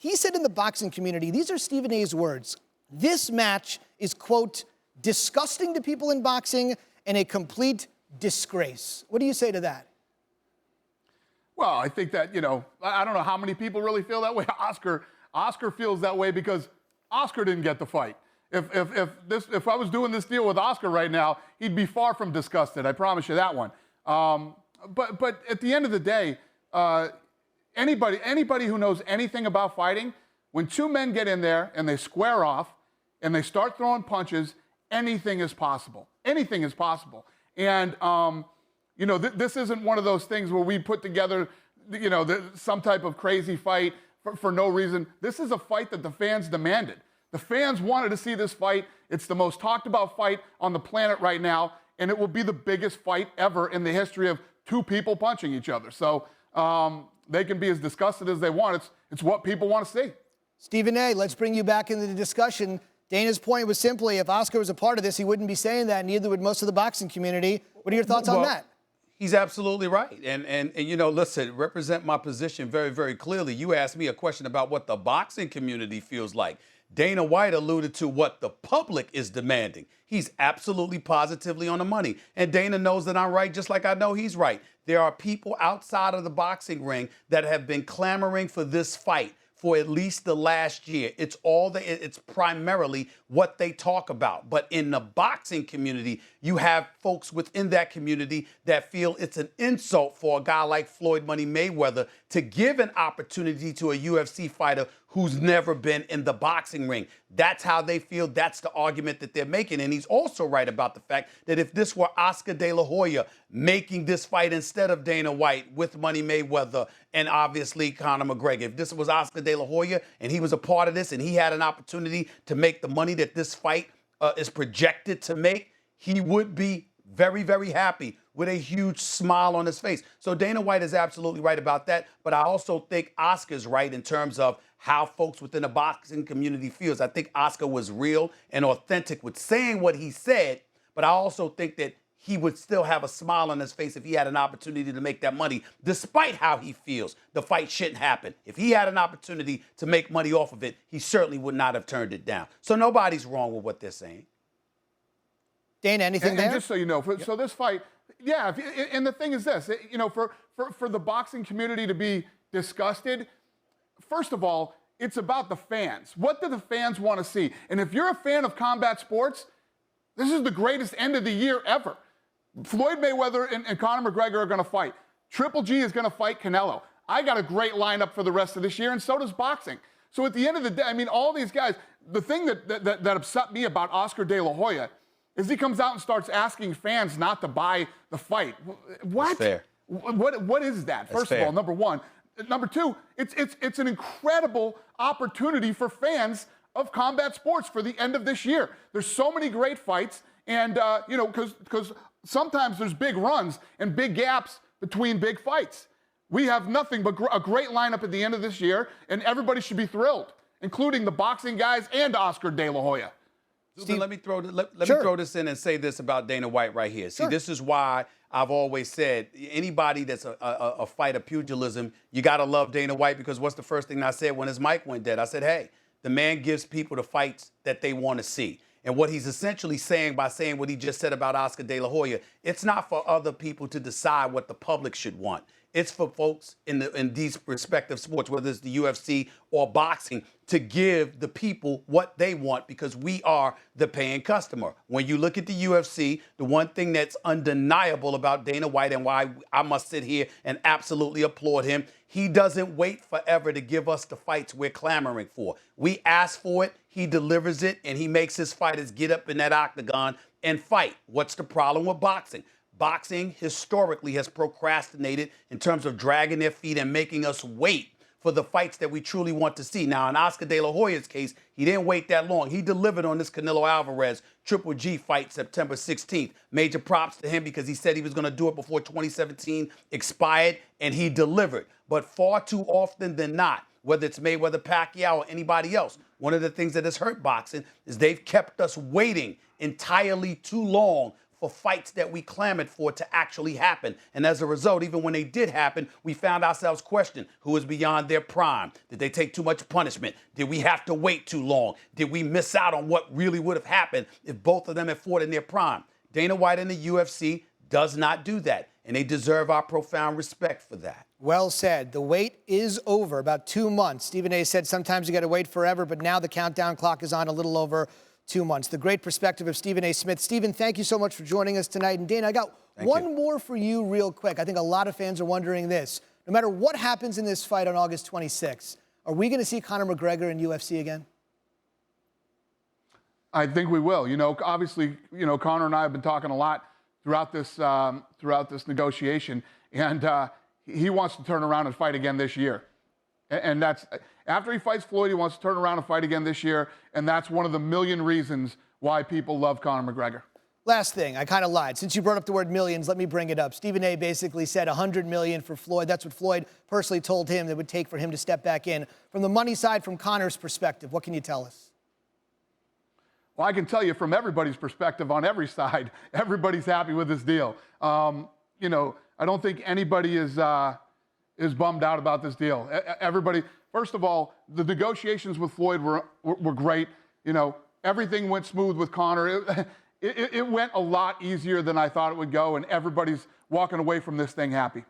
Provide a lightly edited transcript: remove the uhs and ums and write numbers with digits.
He said in the boxing community, these are Stephen A's words, this match is, quote, disgusting to people in boxing and a complete disgrace. What do you say to that? Well, I think that, I don't know how many people really feel that way. Oscar feels that way because Oscar didn't get the fight. If I was doing this deal with Oscar right now, he'd be far from disgusted. I promise you that one. But at the end of the day, anybody who knows anything about fighting, when two men get in there and they square off and they start throwing punches, anything is possible. Anything is possible. And this isn't one of those things where we put together, some type of crazy fight for no reason. This is a fight that the fans demanded. The fans wanted to see this fight. It's the most talked about fight on the planet right now, and it will be the biggest fight ever in the history of two people punching each other. So they can be as disgusted as they want. It's what people want to see. Stephen A., let's bring you back into the discussion. Dana's point was simply, if Oscar was a part of this, he wouldn't be saying that, neither would most of the boxing community. What are your thoughts on that? He's absolutely right. And listen, represent my position very, very clearly. You asked me a question about what the boxing community feels like. Dana White alluded to what the public is demanding. He's absolutely positively on the money. And Dana knows that I'm right, just like I know he's right. There are people outside of the boxing ring that have been clamoring for this fight for at least the last year. It's primarily what they talk about. But in the boxing community, you have folks within that community that feel it's an insult for a guy like Floyd Money Mayweather to give an opportunity to a UFC fighter who's never been in the boxing ring. That's how they feel. That's the argument that they're making. And he's also right about the fact that if this were Oscar De La Hoya making this fight instead of Dana White with Money Mayweather and obviously Conor McGregor, if this was Oscar De La Hoya and he was a part of this and he had an opportunity to make the money that this fight is projected to make, he would be very, very happy with a huge smile on his face. So Dana White is absolutely right about that. But I also think Oscar's right in terms of how folks within the boxing community feels. I think Oscar was real and authentic with saying what he said, but I also think that he would still have a smile on his face if he had an opportunity to make that money, despite how he feels the fight shouldn't happen. If he had an opportunity to make money off of it, he certainly would not have turned it down. So nobody's wrong with what they're saying. Dana, anything there? And just so you know, so this fight, yeah, and the thing is this, for the boxing community to be disgusted, first of all, it's about the fans. What do the fans want to see? And if you're a fan of combat sports, this is the greatest end of the year ever. Floyd Mayweather and Conor McGregor are going to fight. Triple G is going to fight Canelo. I got a great lineup for the rest of this year, and so does boxing. So at the end of the day, I mean, all these guys, the thing that upset me about Oscar De La Hoya is he comes out and starts asking fans not to buy the fight. What? That's fair. What is that? That's First fair. of all, number one. Number two, it's an incredible opportunity for fans of combat sports for the end of this year. There's so many great fights, and because sometimes there's big runs and big gaps between big fights. We have nothing but a great lineup at the end of this year, and everybody should be thrilled, including the boxing guys and Oscar De La Hoya. Steve, let me throw this in and say this about Dana White right here. See, this is why I've always said anybody that's a fight of pugilism, you got to love Dana White, because what's the first thing I said when his mic went dead? I said, hey, the man gives people the fights that they want to see. And what he's essentially saying by saying what he just said about Oscar De La Hoya, it's not for other people to decide what the public should want. It's for folks in these respective sports, whether it's the UFC or boxing, to give the people what they want, because we are the paying customer. When you look at the UFC, the one thing that's undeniable about Dana White, and why I must sit here and absolutely applaud him, he doesn't wait forever to give us the fights we're clamoring for. We ask for it, he delivers it, and he makes his fighters get up in that octagon and fight. What's the problem with boxing? Boxing historically has procrastinated in terms of dragging their feet and making us wait for the fights that we truly want to see. Now, in Oscar De La Hoya's case, he didn't wait that long. He delivered on this Canelo Alvarez Triple G fight September 16th. Major props to him, because he said he was going to do it before 2017 expired, and he delivered. But far too often than not, whether it's Mayweather, Pacquiao, or anybody else, one of the things that has hurt boxing is they've kept us waiting entirely too long for fights that we clamored for to actually happen. And as a result, even when they did happen, we found ourselves questioning who was beyond their prime. Did they take too much punishment? Did we have to wait too long? Did we miss out on what really would have happened if both of them had fought in their prime? Dana White and the UFC does not do that, and they deserve our profound respect for that. Well said. The wait is over, about 2 months. Stephen A. said sometimes you got to wait forever, but now the countdown clock is on a little over 2 months. The great perspective of Stephen A. Smith. Stephen, thank you so much for joining us tonight. And Dana, I got one more for you real quick. I think a lot of fans are wondering this. No matter what happens in this fight on August 26th, are we going to see Conor McGregor in UFC again? I think we will. You know, obviously, you know, Conor and I have been talking a lot throughout this negotiation, and he wants to turn around and fight again this year. And that's after he fights Floyd, he wants to turn around and fight again this year, and that's one of the million reasons why people love Conor McGregor. Last thing, I kind of lied. Since you brought up the word millions, let me bring it up. Stephen A. basically said $100 million for Floyd. That's what Floyd personally told him it would take for him to step back in. From the money side, from Conor's perspective, what can you tell us? Well, I can tell you from everybody's perspective on every side, everybody's happy with this deal. You know, I don't think anybody is bummed out about this deal. Everybody, first of all, the negotiations with Floyd were great. You know, everything went smooth with Conor. It went a lot easier than I thought it would go, and everybody's walking away from this thing happy.